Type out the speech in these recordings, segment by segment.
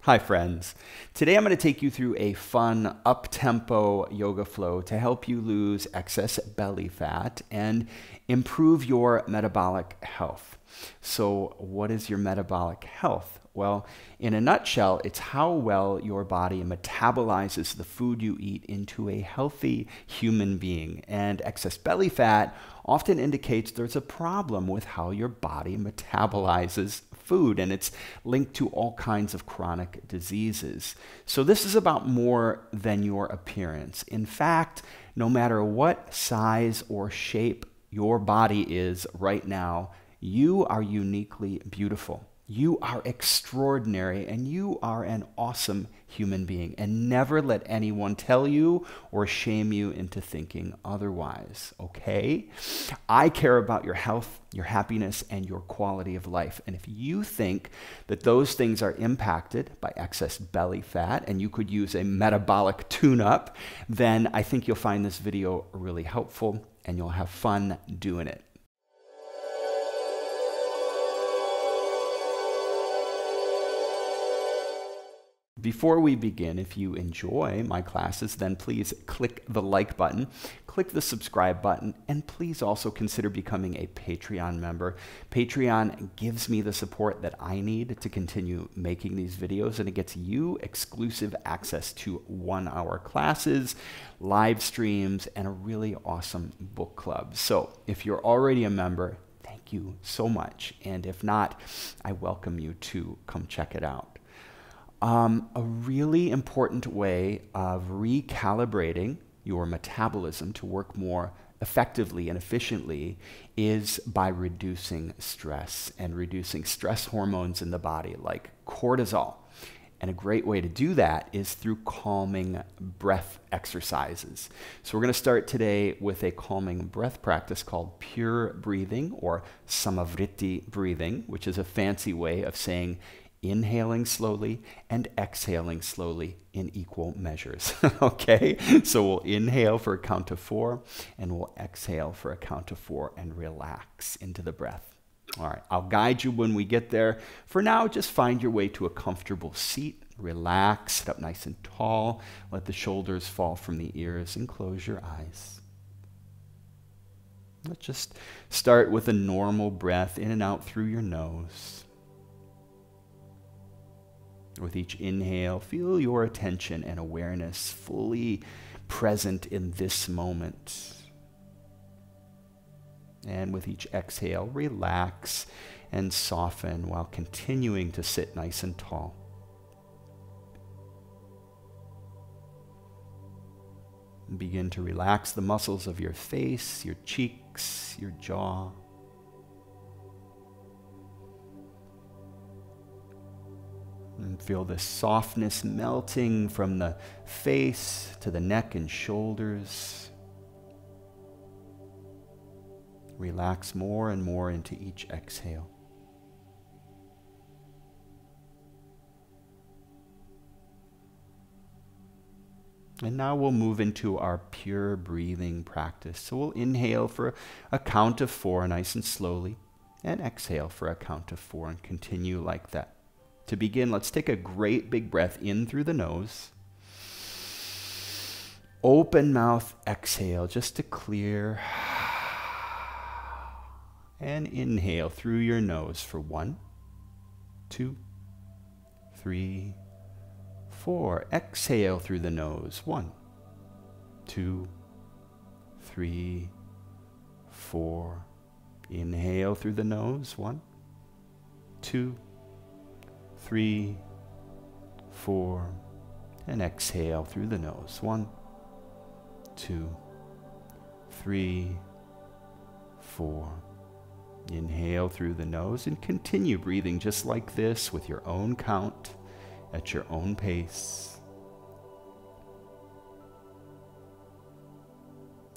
Hi friends. Today I'm going to take you through a fun up-tempo yoga flow to help you lose excess belly fat and improve your metabolic health. So what is your metabolic health? Well, in a nutshell, it's how well your body metabolizes the food you eat into a healthy human being. And excess belly fat often indicates there's a problem with how your body metabolizes food, and it's linked to all kinds of chronic diseases. So this is about more than your appearance. In fact, no matter what size or shape your body is right now, you are uniquely beautiful. You are extraordinary, and you are an awesome human being. And never let anyone tell you or shame you into thinking otherwise, okay? I care about your health, your happiness, and your quality of life. And if you think that those things are impacted by excess belly fat and you could use a metabolic tune-up, then I think you'll find this video really helpful and you'll have fun doing it. Before we begin, if you enjoy my classes, then please click the like button, click the subscribe button, and please also consider becoming a Patreon member. Patreon gives me the support that I need to continue making these videos, and it gets you exclusive access to 1-hour classes, live streams, and a really awesome book club. So if you're already a member, thank you so much. And if not, I welcome you to come check it out. A really important way of recalibrating your metabolism to work more effectively and efficiently is by reducing stress and reducing stress hormones in the body like cortisol. And a great way to do that is through calming breath exercises. So we're going to start today with a calming breath practice called pure breathing, or samavriti breathing, which is a fancy way of saying inhaling slowly and exhaling slowly in equal measures. Okay, so we'll inhale for a count of 4 and we'll exhale for a count of 4 and relax into the breath. All right, I'll guide you when we get there. For now, just find your way to a comfortable seat. Relax, sit up nice and tall. Let the shoulders fall from the ears and close your eyes. Let's just start with a normal breath in and out through your nose. With each inhale, feel your attention and awareness fully present in this moment. And with each exhale, relax and soften while continuing to sit nice and tall. Begin to relax the muscles of your face, your cheeks, your jaw. And feel the softness melting from the face to the neck and shoulders. Relax more and more into each exhale. And now we'll move into our pure breathing practice. So we'll inhale for a count of 4 nice and slowly, and exhale for a count of 4 and continue like that. To begin, let's take a great big breath in through the nose. Open mouth, exhale just to clear. And inhale through your nose for 1, 2, 3, 4. Exhale through the nose. 1, 2, 3, 4. Inhale through the nose. 1, 2, 3, 4, and exhale through the nose. 1, 2, 3, 4. Inhale through the nose and continue breathing just like this with your own count at your own pace.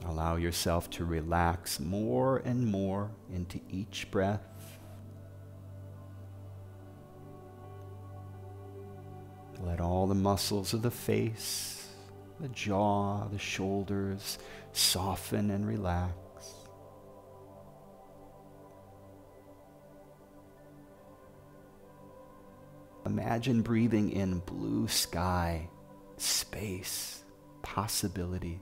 Allow yourself to relax more and more into each breath. Let all the muscles of the face, the jaw, the shoulders soften and relax. imagine breathing in blue sky, space, possibility.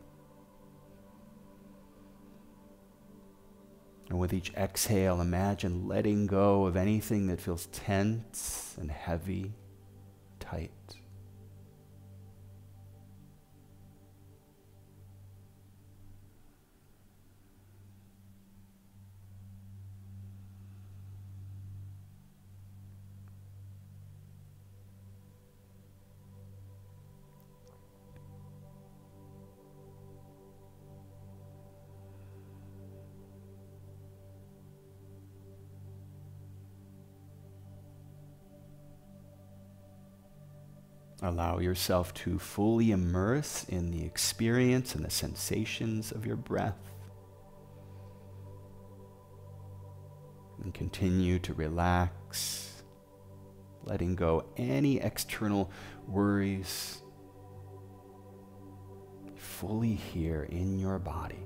And with each exhale, imagine letting go of anything that feels tense and heavy, tight. Allow yourself to fully immerse in the experience and the sensations of your breath. And continue to relax, letting go any external worries. Fully here in your body.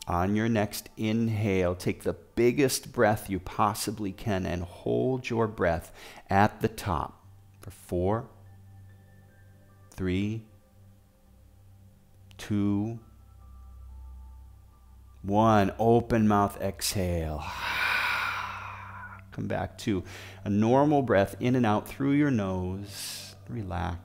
On your next inhale, take the biggest breath you possibly can and hold your breath at the top for 4, 3, 2, 1. Open mouth exhale. Come back to a normal breath in and out through your nose. Relax.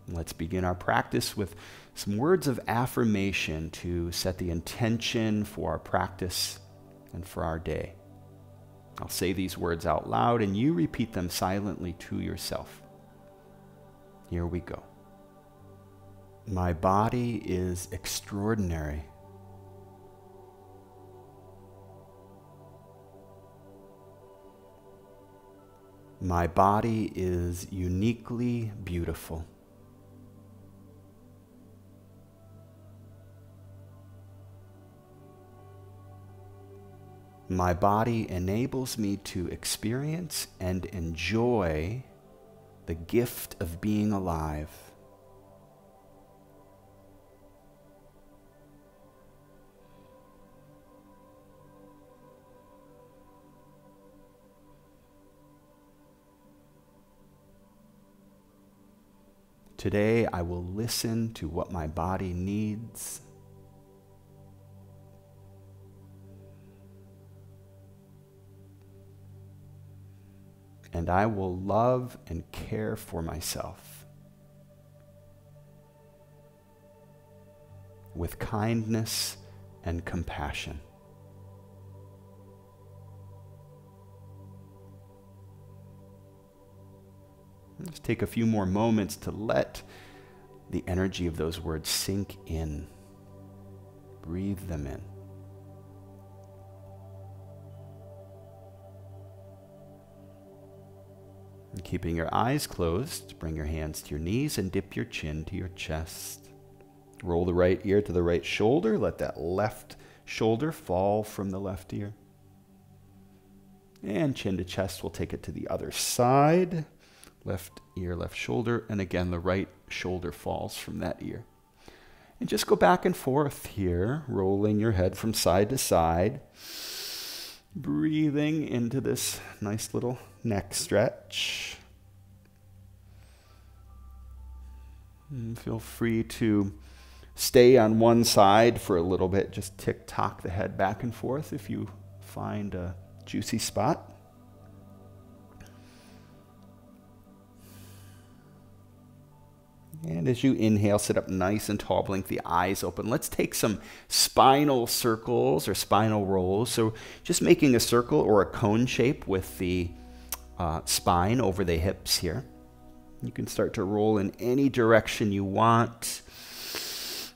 Let's begin our practice with some words of affirmation to set the intention for our practice and for our day. I'll say these words out loud and you repeat them silently to yourself. Here we go. My body is extraordinary. My body is uniquely beautiful. My body enables me to experience and enjoy the gift of being alive. Today, I will listen to what my body needs. And I will love and care for myself with kindness and compassion. Let's take a few more moments to let the energy of those words sink in. Breathe them in. And keeping your eyes closed, bring your hands to your knees and dip your chin to your chest. Roll the right ear to the right shoulder. Let that left shoulder fall from the left ear. And chin to chest, we'll take it to the other side. Left ear, left shoulder, and again the right shoulder falls from that ear. And just go back and forth here, rolling your head from side to side. Breathing into this nice little neck stretch. And feel free to stay on one side for a little bit. Just tick-tock the head back and forth if you find a juicy spot. And as you inhale, sit up nice and tall, blink the eyes open. Let's take some spinal circles or spinal rolls. So just making a circle or a cone shape with the spine over the hips here. You can start to roll in any direction you want.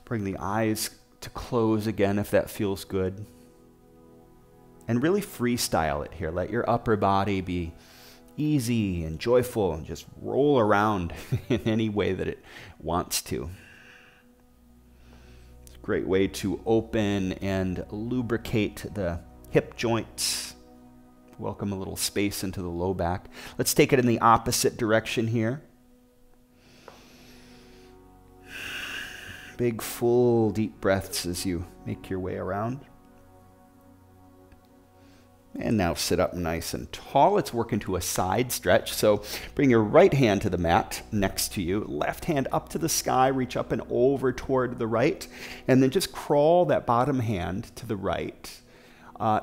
Bring the eyes to close again if that feels good. And really freestyle it here. Let your upper body be easy and joyful and just roll around in any way that it wants to. It's a great way to open and lubricate the hip joints. Welcome a little space into the low back. Let's take it in the opposite direction here. Big, full, deep breaths as you make your way around. And now sit up nice and tall. Let's work into a side stretch. So bring your right hand to the mat next to you. Left hand up to the sky. Reach up and over toward the right. And then just crawl that bottom hand to the right.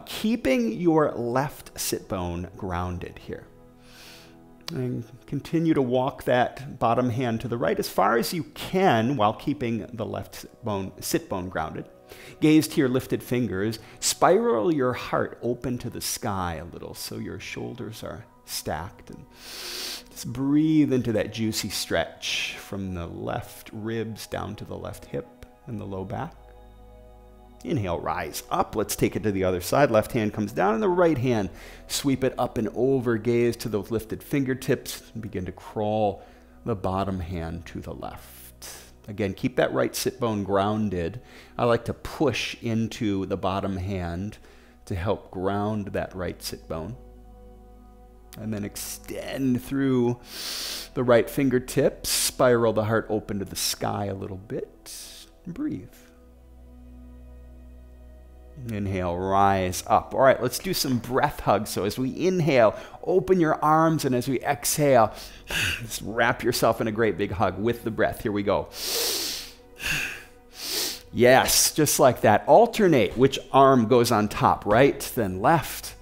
Keeping your left sit bone grounded here. And continue to walk that bottom hand to the right as far as you can while keeping the left sit bone grounded. Gaze to your lifted fingers. Spiral your heart open to the sky a little so your shoulders are stacked. And just breathe into that juicy stretch from the left ribs down to the left hip and the low back. Inhale, rise up. Let's take it to the other side. Left hand comes down and the right hand. Sweep it up and over. Gaze to those lifted fingertips and begin to crawl the bottom hand to the left. Again, keep that right sit bone grounded. I like to push into the bottom hand to help ground that right sit bone. And then extend through the right fingertips. Spiral the heart open to the sky a little bit. Breathe. Inhale, rise up. All right, let's do some breath hugs. So as we inhale, open your arms, and as we exhale, just wrap yourself in a great big hug with the breath. Here we go. Yes, just like that. Alternate which arm goes on top, right, then left.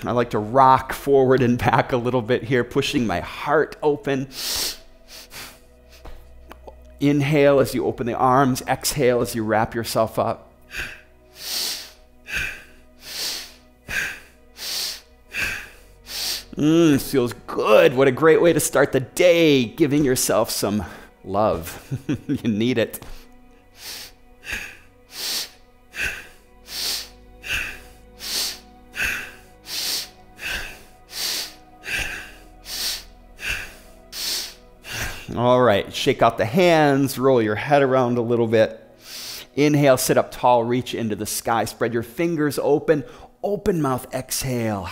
I like to rock forward and back a little bit here, pushing my heart open. Inhale as you open the arms. Exhale as you wrap yourself up. Feels good. What a great way to start the day, giving yourself some love. You need it. All right, shake out the hands, roll your head around a little bit. Inhale, sit up tall, reach into the sky. Spread your fingers open, open mouth, exhale.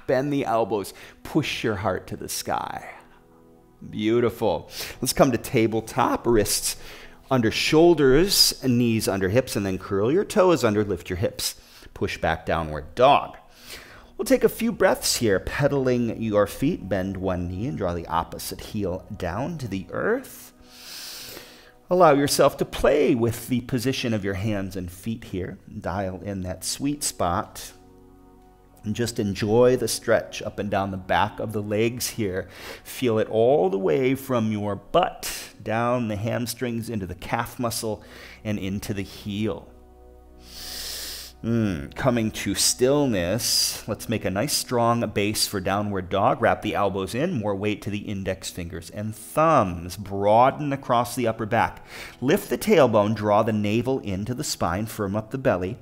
Bend the elbows, push your heart to the sky. Beautiful. Let's come to tabletop, wrists under shoulders, knees under hips, and then curl your toes under, lift your hips. Push back, downward dog. We'll take a few breaths here, pedaling your feet. Bend one knee and draw the opposite heel down to the earth. Allow yourself to play with the position of your hands and feet here. Dial in that sweet spot. And just enjoy the stretch up and down the back of the legs here. Feel it all the way from your butt, down the hamstrings, into the calf muscle, and into the heel. Coming to stillness, let's make a nice strong base for downward dog. Wrap the elbows in, more weight to the index fingers and thumbs. Broaden across the upper back. Lift the tailbone, draw the navel into the spine, firm up the belly,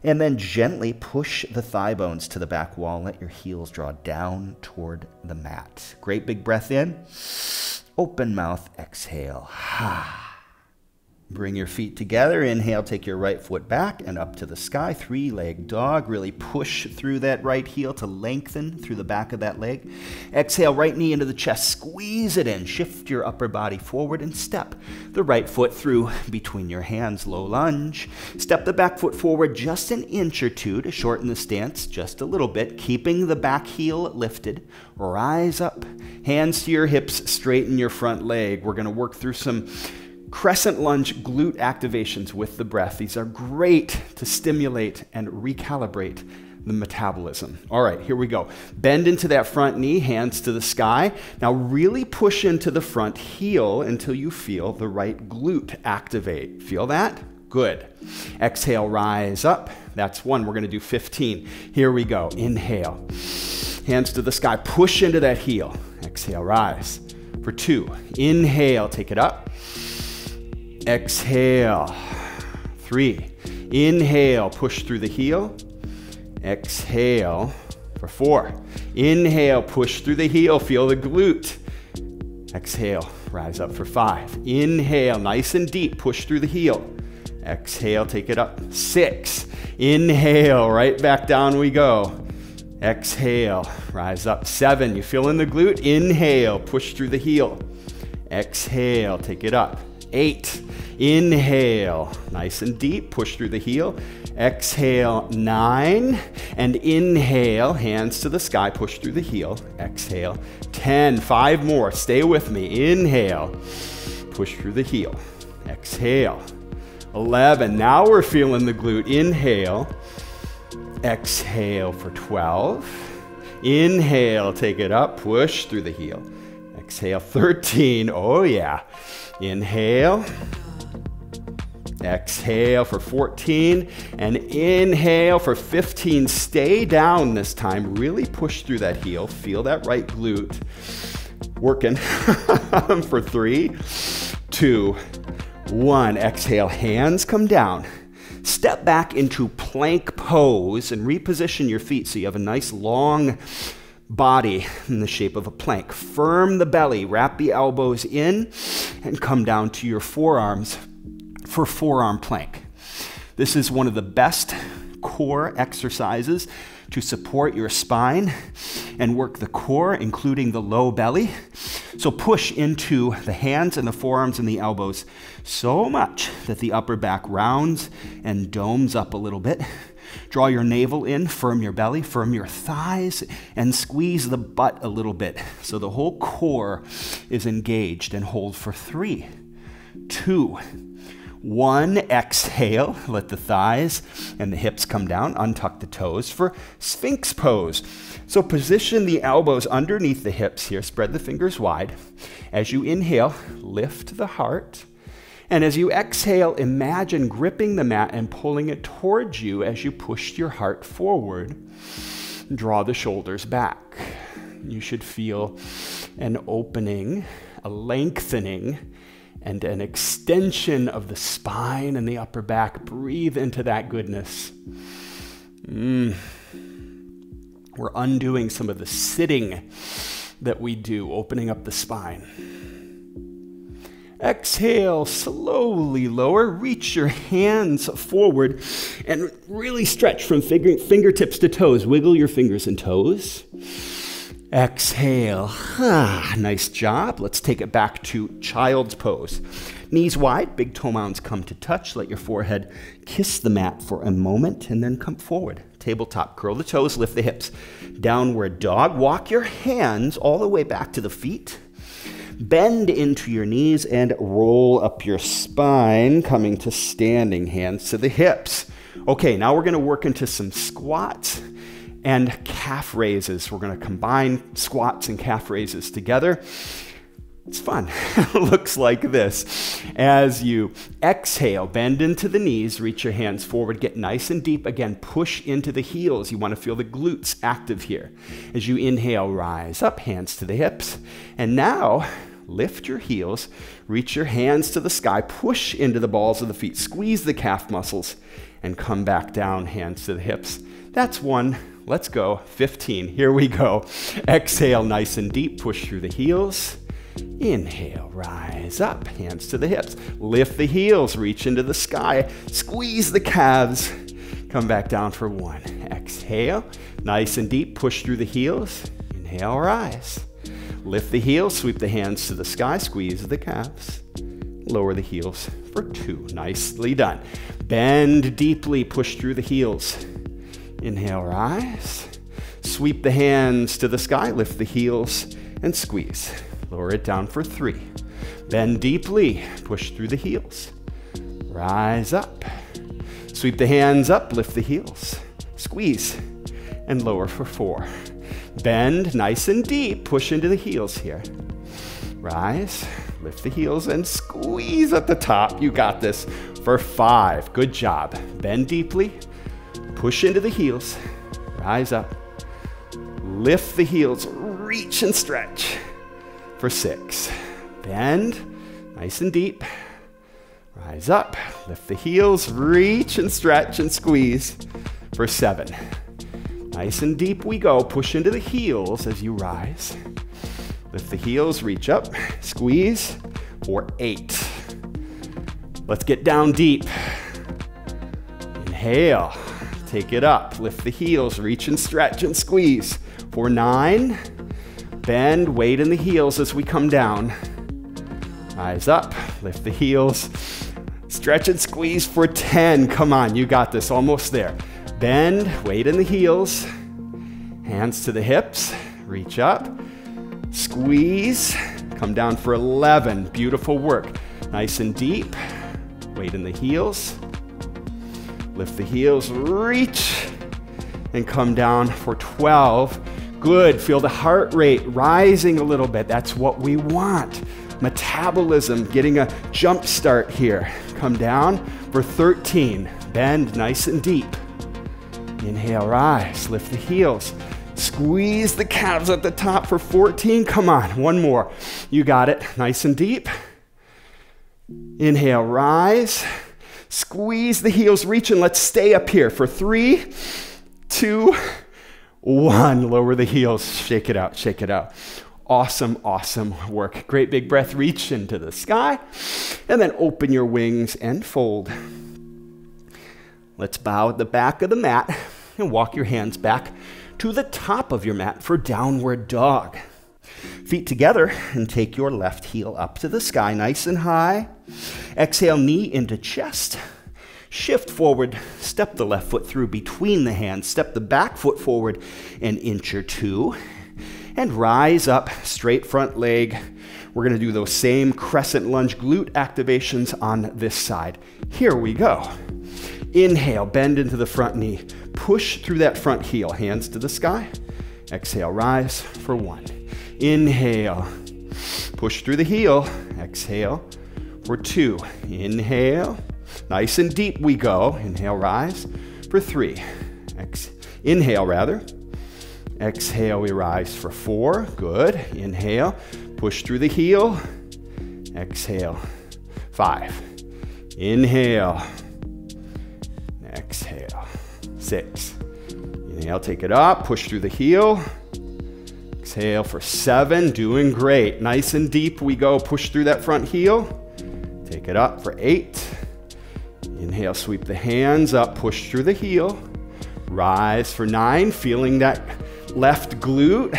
and then gently push the thigh bones to the back wall. Let your heels draw down toward the mat. Great big breath in. Open mouth, exhale. Bring your feet together. Inhale, take your right foot back and up to the sky. Three-leg dog. Really push through that right heel to lengthen through the back of that leg. Exhale, right knee into the chest. Squeeze it in. Shift your upper body forward and step the right foot through between your hands. Low lunge. Step the back foot forward just an inch or two to shorten the stance just a little bit, keeping the back heel lifted. Rise up. Hands to your hips. Straighten your front leg. We're going to work through some crescent lunge glute activations with the breath. These are great to stimulate and recalibrate the metabolism. All right, here we go. Bend into that front knee, hands to the sky. Now really push into the front heel until you feel the right glute activate. Feel that? Good. Exhale, rise up. That's one. We're going to do 15. Here we go. Inhale. Hands to the sky. Push into that heel. Exhale, rise. For 2. Inhale, take it up. Exhale. 3. Inhale, push through the heel. Exhale for 4. Inhale, push through the heel, feel the glute. Exhale, rise up for 5. Inhale, nice and deep, push through the heel. Exhale, take it up. 6. Inhale, right back down we go. Exhale, rise up. 7, you feel in the glute. Inhale, push through the heel. Exhale, take it up. 8, inhale, nice and deep, push through the heel. Exhale, 9, and inhale, hands to the sky, push through the heel. Exhale, 10, 5 more, stay with me. Inhale, push through the heel. Exhale, 11, now we're feeling the glute. Inhale, exhale for 12. Inhale, take it up, push through the heel. Exhale, 13, oh yeah. Inhale, exhale for 14, and inhale for 15. Stay down this time, really push through that heel, feel that right glute working for 3, 2, 1. Exhale, hands come down. Step back into plank pose and reposition your feet so you have a nice long body in the shape of a plank. Firm the belly, wrap the elbows in, and come down to your forearms for forearm plank. This is one of the best core exercises to support your spine and work the core, including the low belly. So push into the hands and the forearms and the elbows so much that the upper back rounds and domes up a little bit. Draw your navel in, firm your belly, firm your thighs, and squeeze the butt a little bit so the whole core is engaged. And hold for 3, 2, 1. Exhale, let the thighs and the hips come down. Untuck the toes for Sphinx Pose. So position the elbows underneath the hips here. Spread the fingers wide. As you inhale, lift the heart. And as you exhale, imagine gripping the mat and pulling it towards you as you push your heart forward. Draw the shoulders back. You should feel an opening, a lengthening, and an extension of the spine and the upper back. Breathe into that goodness. We're undoing some of the sitting that we do, opening up the spine. Exhale, slowly lower, reach your hands forward and really stretch from fingertips to toes. Wiggle your fingers and toes. Exhale, nice job. Let's take it back to child's pose. Knees wide, big toe mounds come to touch. Let your forehead kiss the mat for a moment and then come forward. Tabletop, curl the toes, lift the hips. Downward dog, walk your hands all the way back to the feet. Bend into your knees and roll up your spine, coming to standing, hands to the hips. Okay, now we're gonna work into some squats and calf raises. We're gonna combine squats and calf raises together. It's fun. Looks like this. As you exhale, bend into the knees, reach your hands forward, get nice and deep. Again, push into the heels. You wanna feel the glutes active here. As you inhale, rise up, hands to the hips. And now, lift your heels, reach your hands to the sky, push into the balls of the feet, squeeze the calf muscles, and come back down, hands to the hips. That's 1. Let's go. 15. Here we go. Exhale, nice and deep, push through the heels. Inhale, rise up, hands to the hips. Lift the heels, reach into the sky, squeeze the calves. Come back down for 1. Exhale, nice and deep, push through the heels. Inhale, rise. Lift the heels, sweep the hands to the sky, squeeze the calves. Lower the heels for 2. Nicely done. Bend deeply, push through the heels. Inhale, rise. Sweep the hands to the sky, lift the heels, and squeeze. Lower it down for 3. Bend deeply, push through the heels. Rise up. Sweep the hands up, lift the heels. Squeeze, and lower for 4. Bend nice and deep, push into the heels here. Rise, lift the heels, and squeeze at the top. You got this for 5. Good job. Bend deeply, push into the heels, rise up, lift the heels, reach and stretch for 6. Bend, nice and deep, rise up, lift the heels, reach and stretch and squeeze for 7. Nice and deep we go. Push into the heels as you rise. Lift the heels, reach up, squeeze for 8. Let's get down deep. Inhale, take it up. Lift the heels, reach and stretch and squeeze for 9. Bend, weight in the heels as we come down. Rise up, lift the heels, stretch and squeeze for 10. Come on, you got this, almost there. Bend, weight in the heels, hands to the hips, reach up, squeeze, come down for 11. Beautiful work. Nice and deep, weight in the heels, lift the heels, reach, and come down for 12. Good, feel the heart rate rising a little bit. That's what we want. Metabolism, getting a jump start here. Come down for 13. Bend nice and deep. Inhale, rise, lift the heels. Squeeze the calves at the top for 14. Come on, one more. You got it, nice and deep. Inhale, rise. Squeeze the heels, reach, and let's stay up here for 3, 2, 1. Lower the heels, shake it out, shake it out. Awesome, awesome work. Great big breath, reach into the sky, and then open your wings and fold. Let's bow at the back of the mat and walk your hands back to the top of your mat for downward dog. Feet together and take your left heel up to the sky, nice and high. Exhale, knee into chest. Shift forward, step the left foot through between the hands, step the back foot forward an inch or 2, and rise up, straight front leg. We're gonna do those same crescent lunge glute activations on this side. Here we go. Inhale, bend into the front knee. Push through that front heel, hands to the sky. Exhale, rise for 1. Inhale, push through the heel. Exhale for 2. Inhale, nice and deep we go. Inhale, rise for 3. Inhale, rather. Exhale, we rise for 4. Good. Inhale, push through the heel. Exhale, 5. Inhale. Exhale, 6. Inhale, take it up, push through the heel. Exhale for 7, doing great. Nice and deep we go, push through that front heel. Take it up for 8. Inhale, sweep the hands up, push through the heel. Rise for 9, feeling that left glute.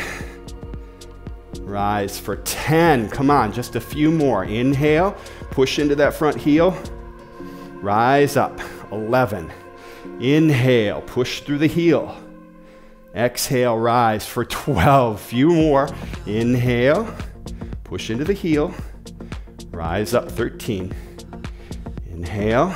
Rise for 10, come on, just a few more. Inhale, push into that front heel. Rise up, 11. Inhale, push through the heel. Exhale, rise for 12. Few more. Inhale, push into the heel. Rise up, 13. Inhale,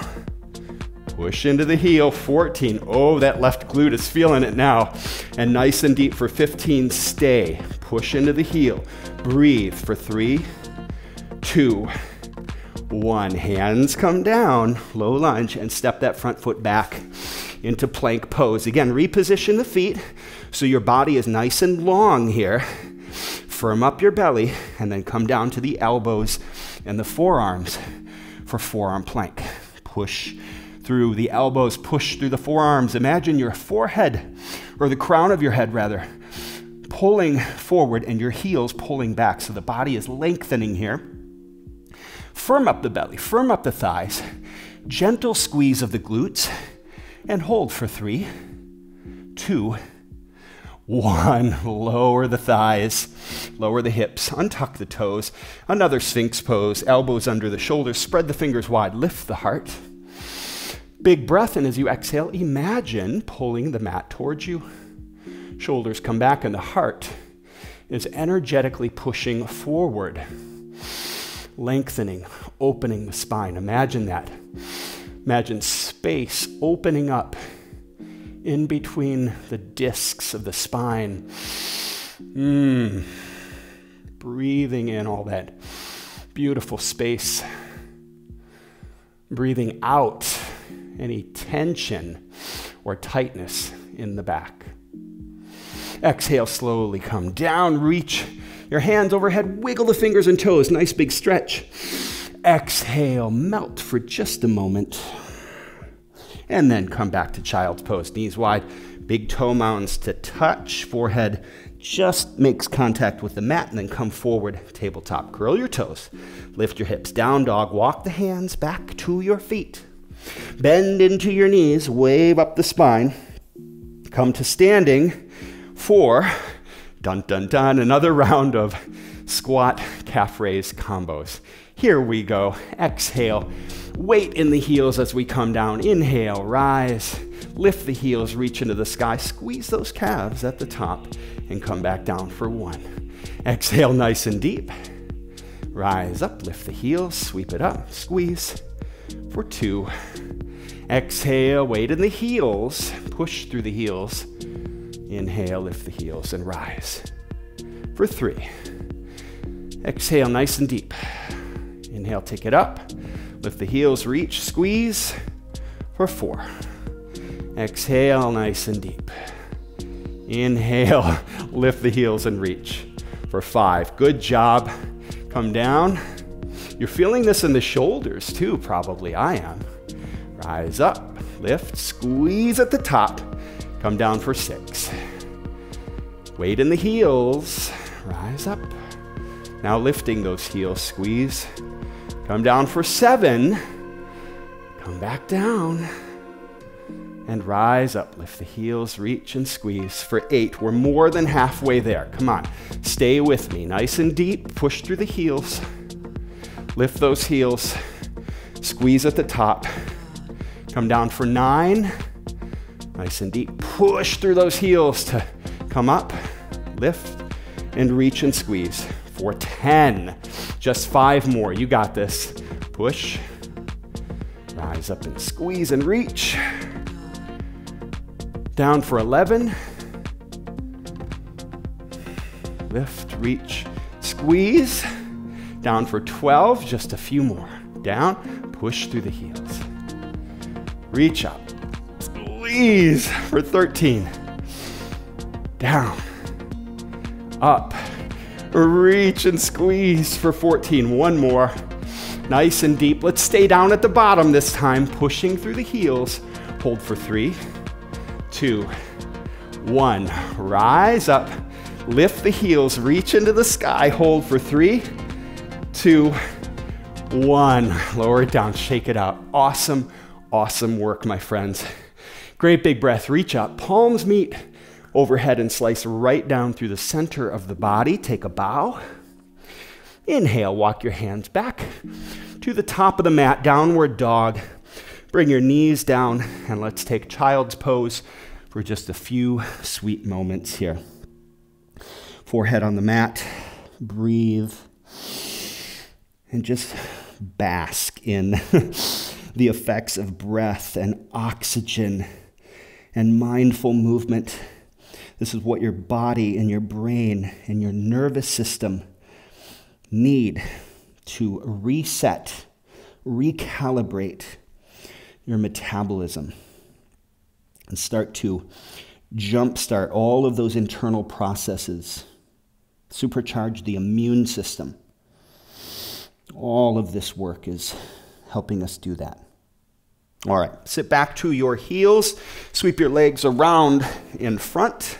push into the heel, 14. Oh, that left glute is feeling it now. And nice and deep for 15. Stay. Push into the heel. Breathe for 3, 2, 1. Hands come down, low lunge, and step that front foot back into plank pose. Again, reposition the feet so your body is nice and long here. Firm up your belly, and then come down to the elbows and the forearms for forearm plank. Push through the elbows, push through the forearms. Imagine your forehead, or the crown of your head rather, pulling forward and your heels pulling back. So the body is lengthening here. Firm up the belly, firm up the thighs. Gentle squeeze of the glutes, and hold for 3, 2, 1. Lower the thighs, lower the hips, untuck the toes. Another Sphinx pose, elbows under the shoulders, spread the fingers wide, lift the heart. Big breath, and as you exhale, imagine pulling the mat towards you. Shoulders come back, and the heart is energetically pushing forward. Lengthening, opening the spine. Imagine that. Imagine space opening up in between the discs of the spine. Breathing in all that beautiful space. Breathing out any tension or tightness in the back. Exhale, slowly come down, reach your hands overhead, wiggle the fingers and toes, nice big stretch. Exhale, melt for just a moment. And then come back to child's pose, knees wide, Big toe mounds to touch. Forehead just makes contact with the mat, and then come forward, tabletop. Curl your toes. Lift your hips. Down dog. Walk the hands back to your feet. Bend into your knees. Wave up the spine. Come to standing for, dun dun dun, another round of squat calf raise combos. Here we go. Exhale. Weight in the heels as we come down. Inhale, rise. Lift the heels, reach into the sky. Squeeze those calves at the top and come back down for 1. Exhale nice and deep. Rise up, lift the heels, sweep it up, squeeze for 2. Exhale, weight in the heels. Push through the heels. Inhale, lift the heels and rise for 3. Exhale, nice and deep. Inhale, take it up. Lift the heels, reach, squeeze for 4. Exhale, nice and deep. Inhale, lift the heels and reach for 5. Good job. Come down. You're feeling this in the shoulders too, probably. I am. Rise up, lift, squeeze at the top. Come down for 6. Weight in the heels. Rise up. Now lifting those heels, squeeze. Come down for 7. Come back down. And rise up, lift the heels, reach and squeeze for 8. We're more than halfway there. Come on, stay with me. Nice and deep, push through the heels. Lift those heels, squeeze at the top. Come down for 9. Nice and deep, push through those heels to come up, lift and reach and squeeze for 10. Just 5 more, you got this. Push, rise up and squeeze and reach. Down for 11. Lift, reach, squeeze. Down for 12, just a few more. Down, push through the heels. Reach up, squeeze for 13. Down, up, reach and squeeze for 14. 1 more. Nice and deep. Let's stay down at the bottom this time, pushing through the heels. Hold for 3, 2, 1. Rise up, lift the heels, reach into the sky, hold for 3, 2, 1. Lower it down, shake it out. Awesome, awesome work, my friends. Great big breath, reach up, palms meet overhead and slice right down through the center of the body. Take a bow. Inhale, walk your hands back to the top of the mat, downward dog. Bring your knees down and let's take child's pose for just a few sweet moments here. Forehead on the mat, breathe, and just bask in the effects of breath and oxygen and mindful movement. This is what your body and your brain and your nervous system need to reset, recalibrate your metabolism and start to jumpstart all of those internal processes, supercharge the immune system. All of this work is helping us do that. All right, sit back to your heels, sweep your legs around in front,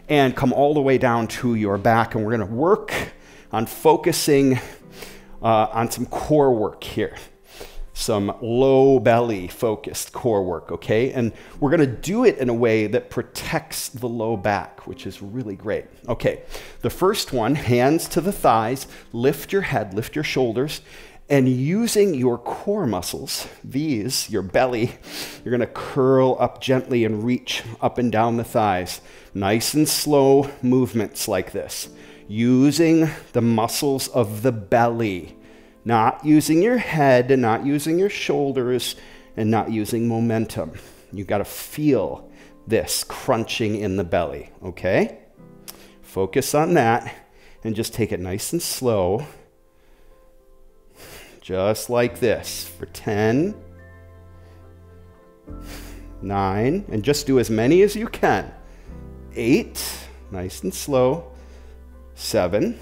and come all the way down to your back. And we're going to work on focusing on some core work here. Some low belly focused core work, okay? And we're gonna do it in a way that protects the low back, which is really great. Okay, the first one, hands to the thighs, lift your head, lift your shoulders, and using your core muscles, these, your belly, you're gonna curl up gently and reach up and down the thighs. Nice and slow movements like this. Using the muscles of the belly. Not using your head and not using your shoulders and not using momentum. You got to feel this crunching in the belly, okay? Focus on that and just take it nice and slow. Just like this for 10, 9, and just do as many as you can. 8, nice and slow. 7,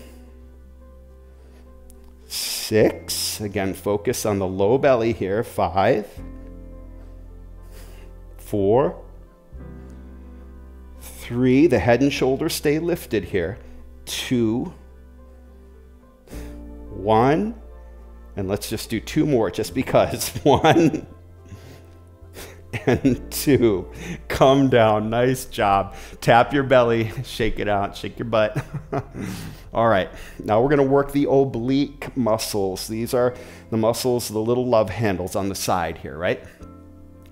6, again, focus on the low belly here. 5, 4, 3, the head and shoulders stay lifted here. 2, 1, and let's just do 2 more just because. 1 and 2. Come down. Nice job. Tap your belly, shake it out, shake your butt. All right, now we're going to work the oblique muscles. These are the muscles, the little love handles on the side here, right?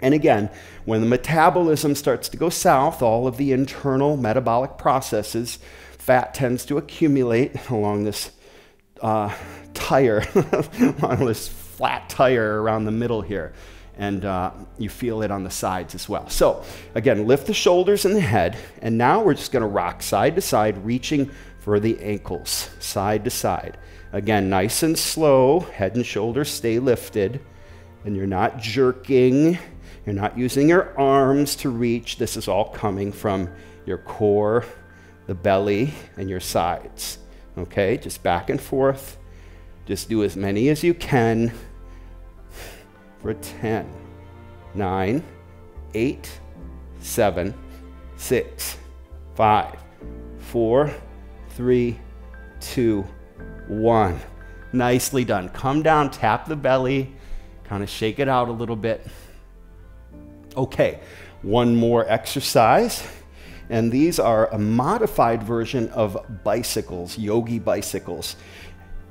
And again, when the metabolism starts to go south, all of the internal metabolic processes, fat tends to accumulate along this tire, along this flat tire around the middle here. And you feel it on the sides as well. So again, lift the shoulders and the head. And now we're just going to rock side to side, reaching for the ankles, side to side. Again, nice and slow. Head and shoulders stay lifted. And you're not jerking. You're not using your arms to reach. This is all coming from your core, the belly, and your sides. Okay, just back and forth. Just do as many as you can. For 10, 9, 8, 7, 6, 5, 4, 3, 2, 1. Nicely done. Come down, tap the belly, kind of shake it out a little bit. Okay, one more exercise. And these are a modified version of bicycles, yogi bicycles.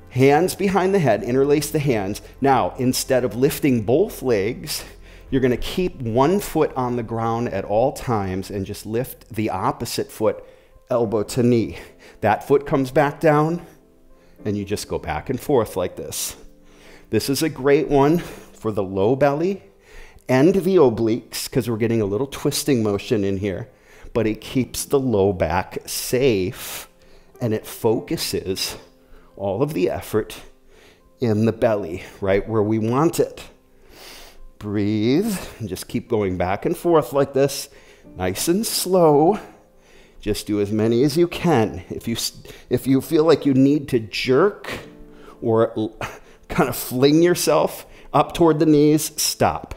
Hands behind the head, interlace the hands. Now, instead of lifting both legs, you're going to keep one foot on the ground at all times and just lift the opposite foot, elbow to knee. That foot comes back down, and you just go back and forth like this. This is a great one for the low belly and the obliques, because we're getting a little twisting motion in here, but it keeps the low back safe, and it focuses all of the effort in the belly, right where we want it. Breathe, and just keep going back and forth like this, nice and slow. Just do as many as you can. If you feel like you need to jerk or kind of fling yourself up toward the knees, stop.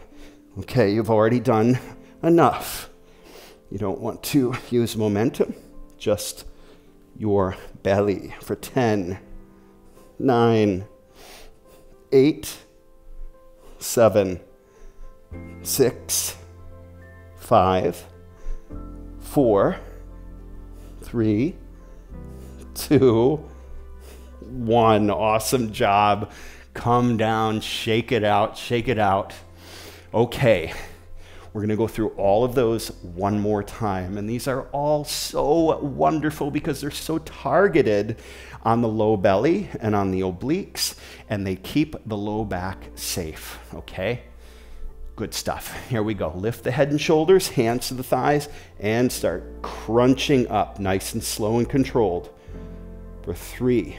Okay, you've already done enough. You don't want to use momentum, just your belly for 10, 9, 8, 7, 6, 5, 4, 3, 2, 1. Awesome job. Come down, shake it out, shake it out. Okay, we're going to go through all of those one more time. And these are all so wonderful because they're so targeted on the low belly and on the obliques, and they keep the low back safe, okay? Good stuff. Here we go. Lift the head and shoulders, hands to the thighs, and start crunching up nice and slow and controlled for 3,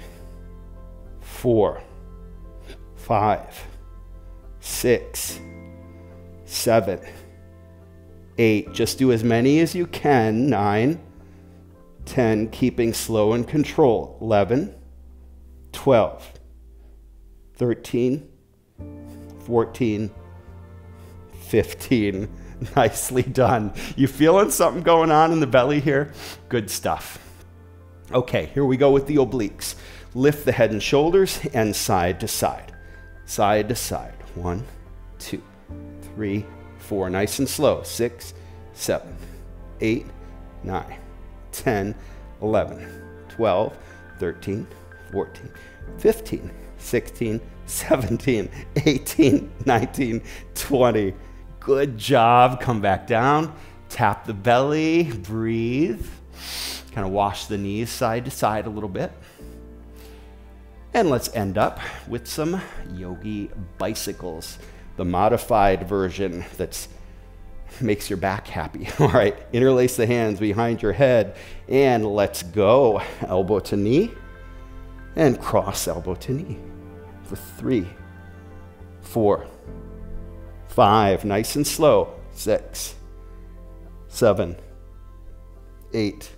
4, 5, 6, 7, 8. Just do as many as you can. 9, 10, keeping slow and control. 11, 12, 13, 14, 15. Nicely done. You feeling something going on in the belly here? Good stuff. Okay, here we go with the obliques. Lift the head and shoulders and side to side. Side to side. 1, 2, 3, 4. Nice and slow. 6, 7, 8, 9, 10, 11, 12, 13, 14, 15, 16, 17, 18, 19, 20. Good job. Come back down. Tap the belly. Breathe. Kind of wash the knees side to side a little bit. And let's end up with some yogi bicycles, the modified version that makes your back happy. All right, interlace the hands behind your head and let's go. Elbow to knee and cross elbow to knee for 3, 4, 5. Nice and slow. 6, 7, 8,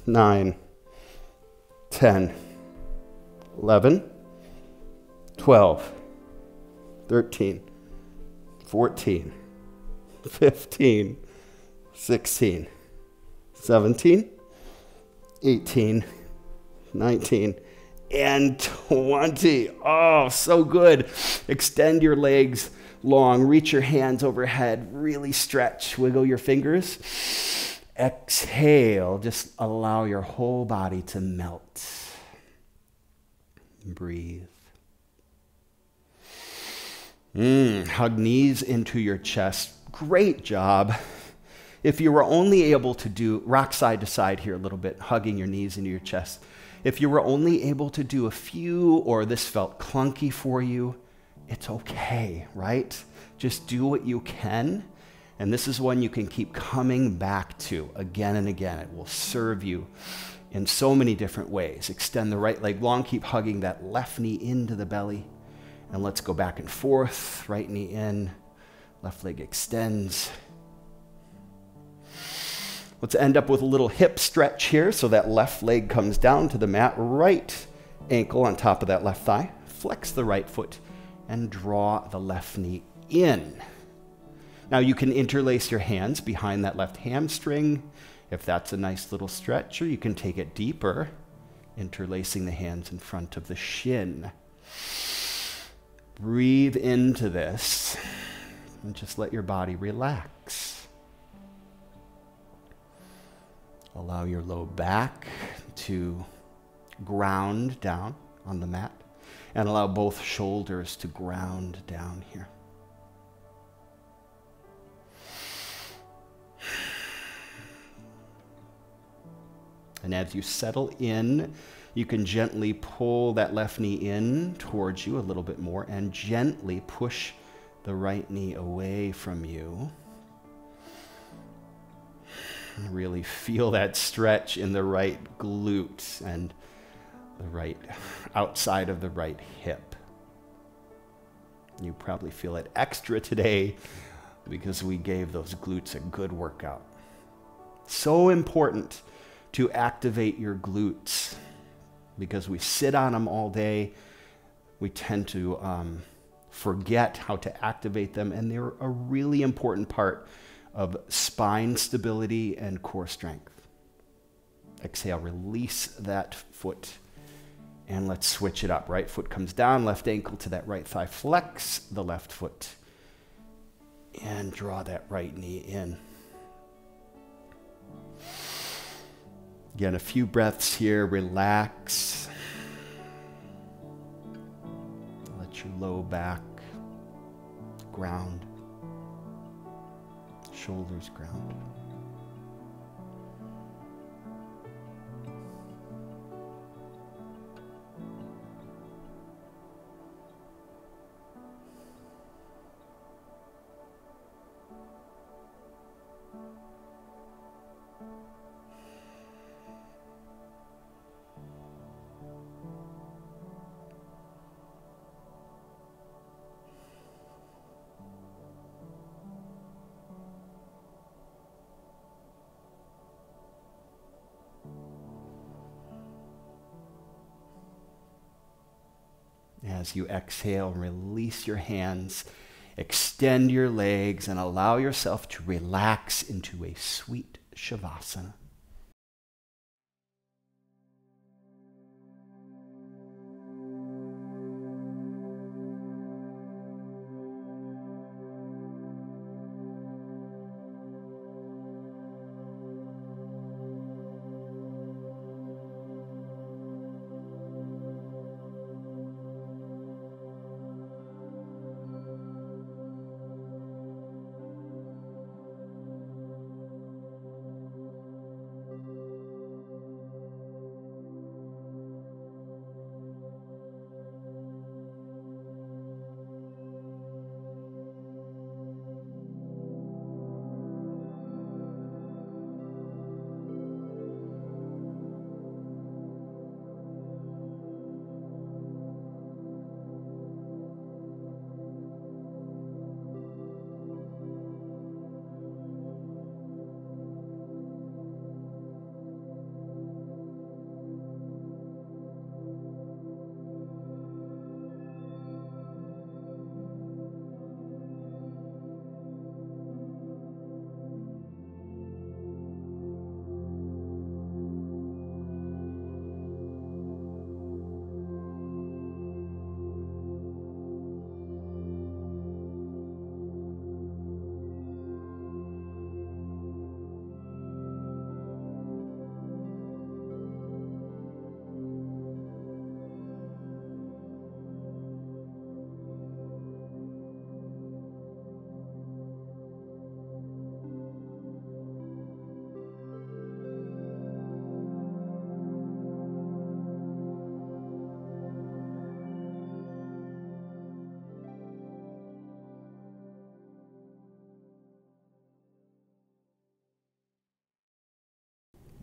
9, 10, 11, 12, 13, 14, 15, 16, 17, 18, 19, and 20. Oh, so good. Extend your legs long. Reach your hands overhead. Really stretch. Wiggle your fingers. Exhale. Just allow your whole body to melt. Breathe. Hug knees into your chest. Great job. If you were only able to do, rock side to side here a little bit, hugging your knees into your chest. If you were only able to do a few, or this felt clunky for you, it's okay, right? Just do what you can. And this is one you can keep coming back to again and again. It will serve you in so many different ways. Extend the right leg long, keep hugging that left knee into the belly. And let's go back and forth. Right knee in, left leg extends. Let's end up with a little hip stretch here. So that left leg comes down to the mat, right ankle on top of that left thigh. Flex the right foot and draw the left knee in. Now you can interlace your hands behind that left hamstring if that's a nice little stretch, or you can take it deeper, interlacing the hands in front of the shin. Breathe into this and just let your body relax. Allow your low back to ground down on the mat and allow both shoulders to ground down here. And as you settle in, you can gently pull that left knee in towards you a little bit more and gently push the right knee away from you. Really feel that stretch in the right glute and the right outside of the right hip. You probably feel it extra today because we gave those glutes a good workout. So important to activate your glutes because we sit on them all day. We tend to forget how to activate them, and they're a really important part of spine stability and core strength. Exhale, release that foot, and let's switch it up. Right foot comes down, left ankle to that right thigh. Flex the left foot, and draw that right knee in. Again, a few breaths here, relax. Let your low back ground. Shoulders ground. As you exhale, release your hands, extend your legs, and allow yourself to relax into a sweet Shavasana.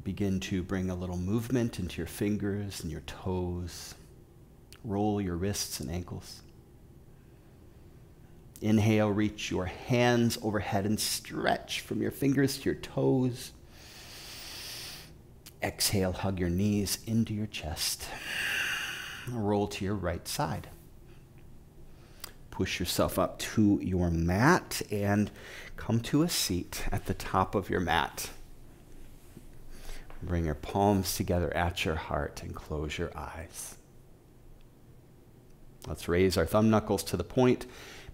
Begin to bring a little movement into your fingers and your toes. Roll your wrists and ankles. Inhale, reach your hands overhead and stretch from your fingers to your toes. Exhale, hug your knees into your chest. Roll to your right side. Push yourself up to your mat and come to a seat at the top of your mat. Bring your palms together at your heart and close your eyes. Let's raise our thumb knuckles to the point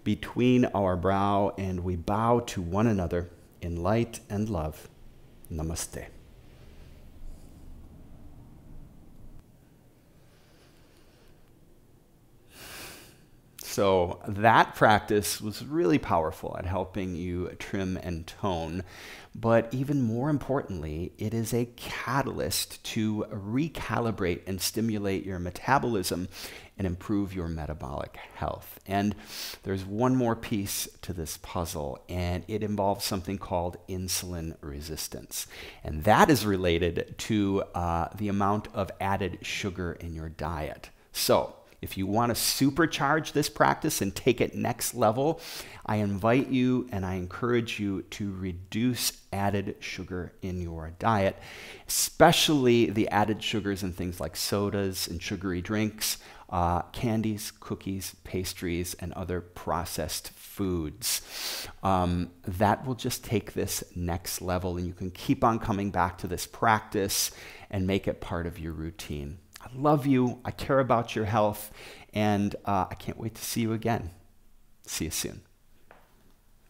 between our brow, and we bow to one another in light and love. Namaste. So that practice was really powerful at helping you trim and tone, but even more importantly, it is a catalyst to recalibrate and stimulate your metabolism and improve your metabolic health. And there's one more piece to this puzzle, and it involves something called insulin resistance. And that is related to the amount of added sugar in your diet. So if you want to supercharge this practice and take it next level, I invite you and I encourage you to reduce added sugar in your diet, especially the added sugars in things like sodas and sugary drinks, candies, cookies, pastries, and other processed foods. That will just take this next level, and you can keep on coming back to this practice and make it part of your routine. I love you, I care about your health, and I can't wait to see you again. See you soon.